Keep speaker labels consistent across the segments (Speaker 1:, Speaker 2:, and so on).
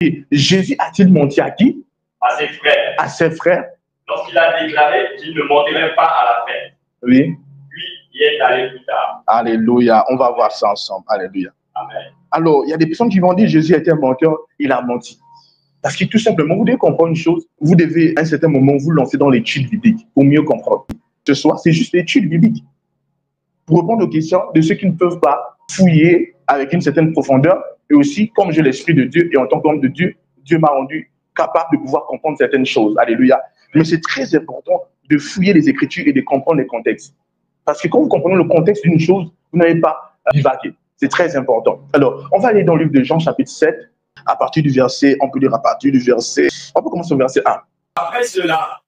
Speaker 1: Et Jésus a-t-il menti à qui?
Speaker 2: À ses frères.
Speaker 1: À ses frères.
Speaker 2: Lorsqu'il a déclaré qu'il ne mentirait pas à la fête.
Speaker 1: Oui.
Speaker 2: Lui, il est allé plus tard.
Speaker 1: Alléluia. On va voir ça ensemble. Alléluia.
Speaker 2: Amen.
Speaker 1: Alors, il y a des personnes qui vont dire Jésus était un menteur, il a menti. Parce que tout simplement, vous devez comprendre une chose, vous devez à un certain moment vous lancer dans l'étude biblique pour mieux comprendre. Ce soir, c'est juste l'étude biblique. Pour répondre aux questions de ceux qui ne peuvent pas fouiller avec une certaine profondeur, et aussi, comme j'ai l'Esprit de Dieu et en tant qu'homme de Dieu, Dieu m'a rendu capable de pouvoir comprendre certaines choses. Alléluia. Mais c'est très important de fouiller les Écritures et de comprendre les contextes. Parce que quand vous comprenez le contexte d'une chose, vous n'avez pas divagué. C'est très important. Alors, on va aller dans le livre de Jean, chapitre 7, à partir du verset, on peut lire à partir du verset, on peut commencer au verset 1.
Speaker 2: Après cela,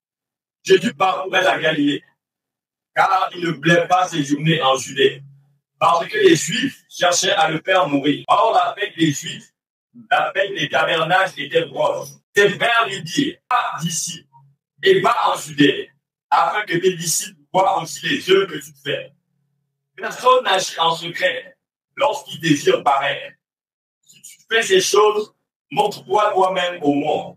Speaker 2: Jésus parcourait la Galilée, car il ne voulait pas séjourner en Judée, parce que les Juifs cherchaient à le faire mourir. Or, la fête des Juifs, la fête des tabernages était proche. Ses frères lui dirent, va d'ici et va en Judée, afin que tes disciples voient aussi les œuvres que tu fais. Personne n'agit en secret lorsqu'il désire paraître. Si tu fais ces choses, montre-toi toi-même au monde.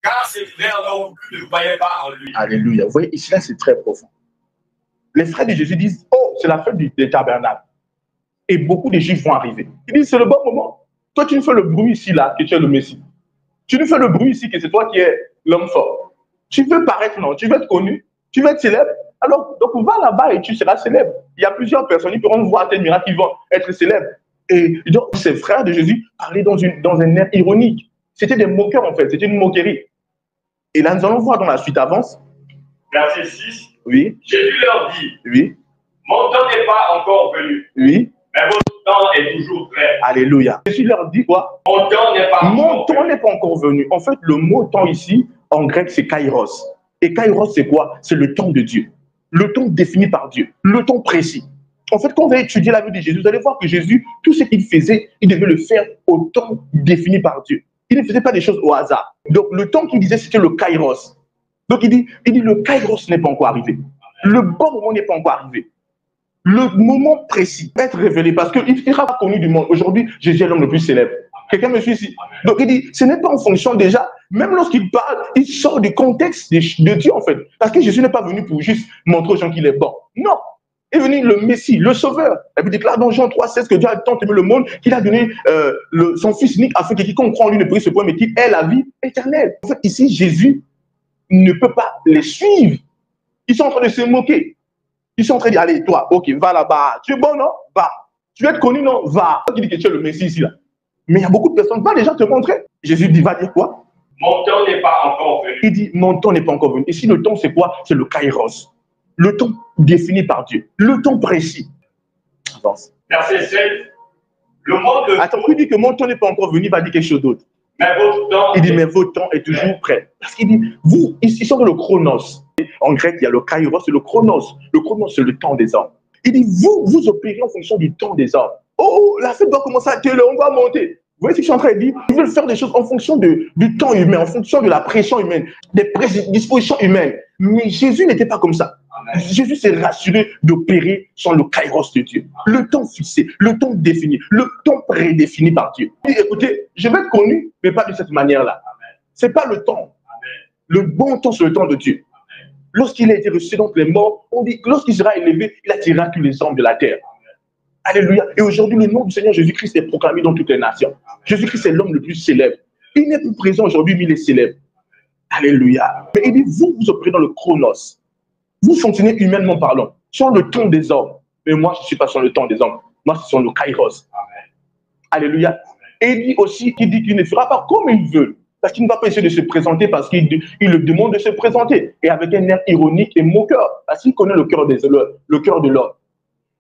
Speaker 2: Car ses frères non plus ne croyaient pas en lui.
Speaker 1: Alléluia. Vous voyez, ici, là, c'est très profond. Les frères de Jésus disent, oh, c'est la fête des tabernacles. Et beaucoup de Juifs vont arriver. Ils disent, c'est le bon moment. Toi, tu nous fais le bruit ici, là, que tu es le Messie. Tu nous fais le bruit ici, que c'est toi qui es l'homme fort. Tu veux paraître, non? Tu veux être connu? Tu veux être célèbre? Alors, donc, va là-bas et tu seras célèbre. Il y a plusieurs personnes qui pourront voir tes miracles qui vont être célèbres. Et donc, ces frères de Jésus parlaient dans un air ironique. C'était des moqueurs, en fait. C'était une moquerie. Et là, nous allons voir dans la suite, avance.
Speaker 2: Verset 6.
Speaker 1: Oui.
Speaker 2: Jésus leur dit,
Speaker 1: oui.
Speaker 2: Mon temps n'est pas encore venu.
Speaker 1: Oui.
Speaker 2: Mais votre temps est toujours prêt.
Speaker 1: Alléluia. Jésus leur dit quoi?
Speaker 2: Mon temps n'est pas
Speaker 1: Mon temps n'est pas encore venu. En fait, le mot temps ici, en grec, c'est kairos. Et kairos, c'est quoi? C'est le temps de Dieu. Le temps défini par Dieu. Le temps précis. En fait, quand vous allez étudier la vie de Jésus, vous allez voir que Jésus, tout ce qu'il faisait, il devait le faire au temps défini par Dieu. Il ne faisait pas des choses au hasard. Donc, le temps qu'il disait, c'était le kairos. Donc, il dit, le kairos n'est pas encore arrivé. Le bon moment n'est pas encore arrivé. Le moment précis va être révélé parce qu'il sera pas connu du monde. Aujourd'hui, Jésus est l'homme le plus célèbre. Quelqu'un me suit ici? Donc, il dit, ce n'est pas en fonction déjà, même lorsqu'il parle, il sort du contexte de Dieu, en fait. Parce que Jésus n'est pas venu pour juste montrer aux gens qu'il est bon. Non. Il est venu le Messie, le Sauveur. Et puis, il déclare dans Jean 3,16 que Dieu a tant aimé le monde qu'il a donné son Fils unique afin que quiconque croit en lui ne périsse point, mais qu'il ait la vie éternelle. En fait, ici, Jésus ne peut pas les suivre. Ils sont en train de se moquer. Ils sont en train de dire, allez, toi, ok, va là-bas. Tu es bon, non? Va. Tu veux être connu, non? Va. Il dit que tu es le Messie ici, là. Mais il y a beaucoup de personnes, va déjà te montrer. Jésus dit, va dire quoi?
Speaker 2: Mon temps n'est pas encore venu.
Speaker 1: Il dit, mon temps n'est pas encore venu. Ici, le temps, c'est quoi? C'est le kairos. Le temps défini par Dieu. Le temps précis. Avance.
Speaker 2: Verset 7. Le monde...
Speaker 1: Attends, il dit que mon temps n'est pas encore venu, il va dire quelque chose d'autre.
Speaker 2: Mais votre temps...
Speaker 1: Il dit, mais votre temps est toujours prêt. Parce qu'il dit, vous, ici, sont dans le chronos. En grec, il y a le kairos et le chronos. Le chronos, c'est le temps des hommes. Il dit, vous opérez en fonction du temps des hommes. Oh, la fête doit commencer à telle heure, on va monter. Vous voyez ce que je suis en train de dire? Ils veulent faire des choses en fonction du temps humain, en fonction de la pression humaine, des dispositions humaines. Mais Jésus n'était pas comme ça. Amen. Jésus s'est rassuré d'opérer sur le kairos de Dieu. Amen. Le temps fixé, le temps défini, le temps prédéfini par Dieu. Il dit, écoutez, je vais être connu, mais pas de cette manière-là. Ce n'est pas le temps. Amen. Le bon temps, c'est le temps de Dieu. Lorsqu'il a été ressuscité d'entre les morts, on dit que lorsqu'il sera élevé, il attirera tous les hommes de la terre. Alléluia. Et aujourd'hui, le nom du Seigneur Jésus-Christ est proclamé dans toutes les nations. Jésus-Christ est l'homme le plus célèbre. Il n'est plus présent aujourd'hui, mais il est célèbre. Alléluia. Mais il dit, vous opérez dans le chronos. Vous fonctionnez humainement parlant, sur le temps des hommes. Mais moi, je ne suis pas sur le temps des hommes. Moi, c'est sur le kairos. Alléluia. Et il dit aussi, il dit qu'il ne fera pas comme il veut. Parce qu'il ne va pas essayer de se présenter parce qu'il le demande de se présenter. Et avec un air ironique et moqueur. Parce qu'il connaît le cœur de l'homme.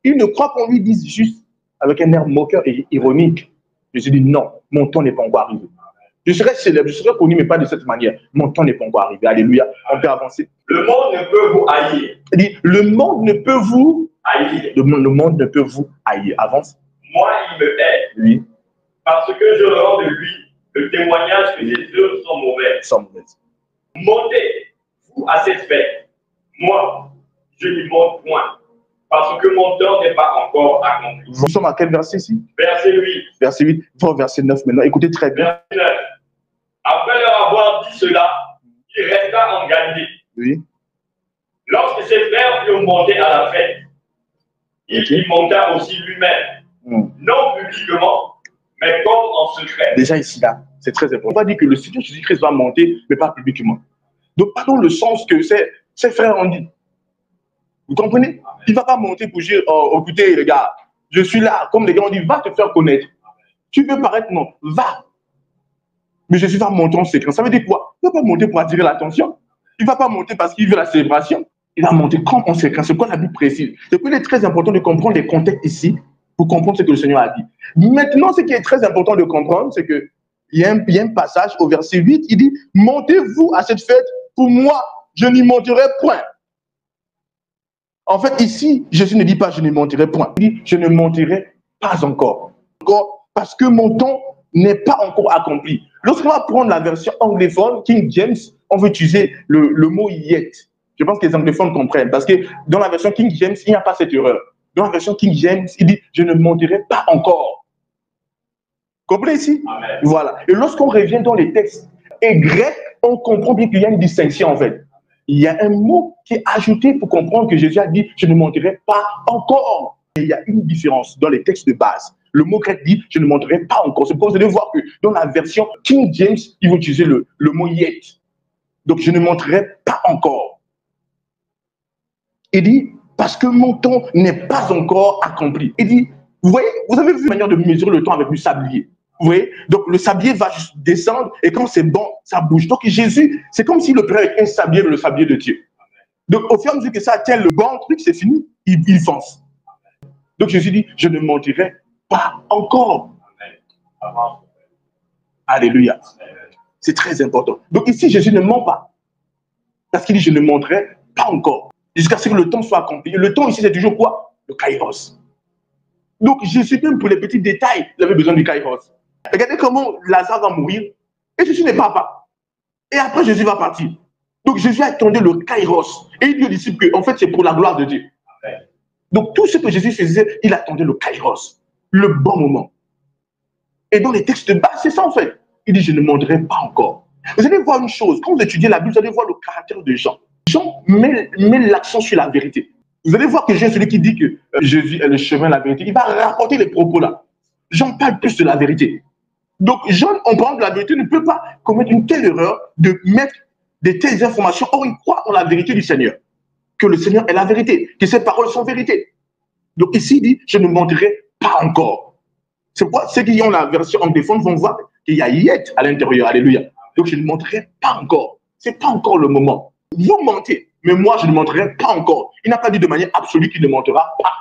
Speaker 1: Il ne croit qu'on lui dise juste avec un air moqueur et ironique. Jésus dit non, mon temps n'est pas encore arrivé. Je serai célèbre, je serai connu, mais pas de cette manière. Mon temps n'est pas encore arrivé. Alléluia. On peut avancer.
Speaker 2: Le monde ne peut vous haïr.
Speaker 1: Il dit, le monde ne peut vous
Speaker 2: haïr.
Speaker 1: Le monde ne peut vous haïr. Avance.
Speaker 2: Moi, il me hait.
Speaker 1: Oui.
Speaker 2: Parce que je rends de lui le témoignage que ses œuvres sont mauvaises.
Speaker 1: Sont mauvaises.
Speaker 2: Montez, vous, à cette fête. Moi, je n'y monte point. parce que mon temps n'est pas encore accompli.
Speaker 1: Nous sommes à quel verset ici?
Speaker 2: Verset 8.
Speaker 1: Verset 8, verset 9 maintenant. Écoutez très bien.
Speaker 2: Verset 9. Après leur avoir dit cela, il resta en Galilée.
Speaker 1: Oui.
Speaker 2: Lorsque ses frères furent montés à la fête, il y monta aussi lui-même, non publiquement, mais comme en secret.
Speaker 1: Déjà ici, là, c'est très important. On va dire que le Seigneur Jésus-Christ va monter, mais pas publiquement. Donc, pas dans le sens que ses frères ont dit. Vous comprenez? Il ne va pas monter pour dire, oh, écoutez, les gars, je suis là. Comme les gars ont dit, va te faire connaître. Tu veux paraître? Non, va. Mais Jésus va monter en secret. Ça veut dire quoi? Il ne va pas monter pour attirer l'attention. Il ne va pas monter parce qu'il veut la célébration. Il va monter comme en secret. C'est quoi la Bible précise? C'est qu'il est très important de comprendre les contextes ici pour comprendre ce que le Seigneur a dit. Maintenant, ce qui est très important de comprendre, c'est qu'il y a un passage au verset 8, il dit, montez-vous à cette fête, pour moi, je n'y monterai point. En fait, ici, Jésus ne dit pas, je ne monterai point. Il dit, je ne monterai pas encore. Encore parce que mon temps n'est pas encore accompli. Lorsqu'on va prendre la version anglophone, King James, on va utiliser le mot yet. Je pense que les anglophones comprennent. Parce que dans la version King James, il n'y a pas cette erreur. Dans la version King James, il dit, je ne monterai pas encore. Comprenez ici? Amen. Voilà. Et lorsqu'on revient dans les textes et grec, on comprend bien qu'il y a une distinction en fait. Il y a un mot qui est ajouté pour comprendre que Jésus a dit, je ne monterai pas encore. Et il y a une différence dans les textes de base. Le mot grec dit, je ne monterai pas encore. C'est pour vous allez voir que dans la version King James, ils vont utiliser le mot yet. Donc, je ne monterai pas encore. Il dit, parce que mon temps n'est pas encore accompli. Il dit, vous voyez, vous avez vu la manière de mesurer le temps avec du sablier. Vous voyez? Donc, le sablier va juste descendre et quand c'est bon, ça bouge. Donc, Jésus, c'est comme s'il le prenait avec un sablier, le sablier de Dieu. Donc, au fur et à mesure que ça atteint le bon truc, c'est fini, il fonce. Donc, Jésus dit, je ne monterai pas encore. Alléluia. C'est très important. Donc, ici, Jésus ne ment pas. Parce qu'il dit, je ne monterai pas encore. Jusqu'à ce que le temps soit accompli. Et le temps ici, c'est toujours quoi? Le kairos. Donc, Jésus, même pour les petits détails, il avait besoin du kairos. Regardez comment Lazare va mourir. Et Jésus n'est pas. Et après, Jésus va partir. Donc, Jésus a attendu le kairos. Et il dit aux disciples que, en fait, c'est pour la gloire de Dieu. Donc, tout ce que Jésus faisait, il attendait le kairos. Le bon moment. Et dans les textes de base, c'est ça, en fait. Il dit, je ne monterai pas encore. Vous allez voir une chose. Quand vous étudiez la Bible, vous allez voir le caractère de Jean. Jean met l'accent sur la vérité. Vous allez voir que Jean, celui qui dit que Jésus est le chemin, la vérité, il va rapporter les propos là. Jean parle plus de la vérité. Donc, Jean, en parlant de la vérité, ne peut pas commettre une telle erreur de mettre de telles informations. Or, il croit en la vérité du Seigneur. Que le Seigneur est la vérité. Que ses paroles sont vérité. Donc, ici, il dit, je ne monterai pas encore. C'est pourquoi ceux qui ont la version anglophone vont voir qu'il y a yet à l'intérieur. Alléluia. Donc, je ne monterai pas encore. Ce n'est pas encore le moment. Vous mentez, mais moi, je ne monterai pas encore. Il n'a pas dit de manière absolue qu'il ne montera pas.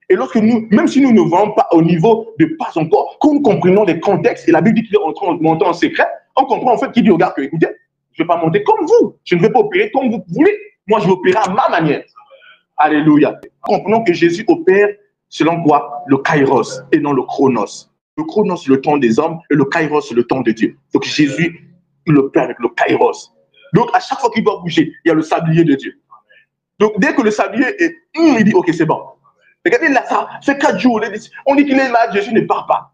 Speaker 1: Et lorsque nous, même si nous ne voyons pas au niveau de pas encore, quand nous comprenons les contextes, et la Bible dit qu'il est en train de monter en secret, on comprend en fait qu'il dit, regarde, écoutez, je ne vais pas monter comme vous. Je ne vais pas opérer comme vous voulez. Moi, je vais opérer à ma manière. Alléluia. Comprenons que Jésus opère selon quoi? Le kairos et non le chronos. Le chronos, c'est le temps des hommes et le kairos, c'est le temps de Dieu. Donc Jésus, il opère avec le kairos. Donc à chaque fois qu'il doit bouger, il y a le sablier de Dieu. Donc dès que le sablier est, il dit, ok, c'est bon. Regardez Lazare, fait 4 jours, on dit qu'il est malade, Jésus ne part pas.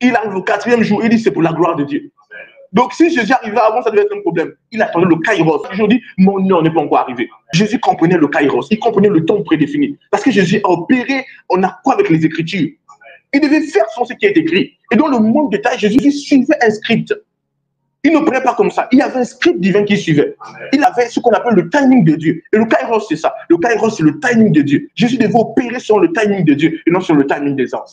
Speaker 1: Il arrive au 4e jour, il dit, c'est pour la gloire de Dieu. Donc si Jésus arrivait avant, ça devait être un problème. Il attendait le kairos. Aujourd'hui, mon nom n'est pas encore arrivé. Jésus comprenait le kairos, il comprenait le temps prédéfini. Parce que Jésus a opéré en accord avec les Écritures. Il devait faire ce qui est écrit. Et dans le monde détail, Jésus suivait un script. Il ne prenait pas comme ça. Il y avait un script divin qui suivait. Il avait ce qu'on appelle le timing de Dieu. Et le kairos, c'est ça. Le kairos, c'est le timing de Dieu. Jésus devait opérer sur le timing de Dieu et non sur le timing des hommes.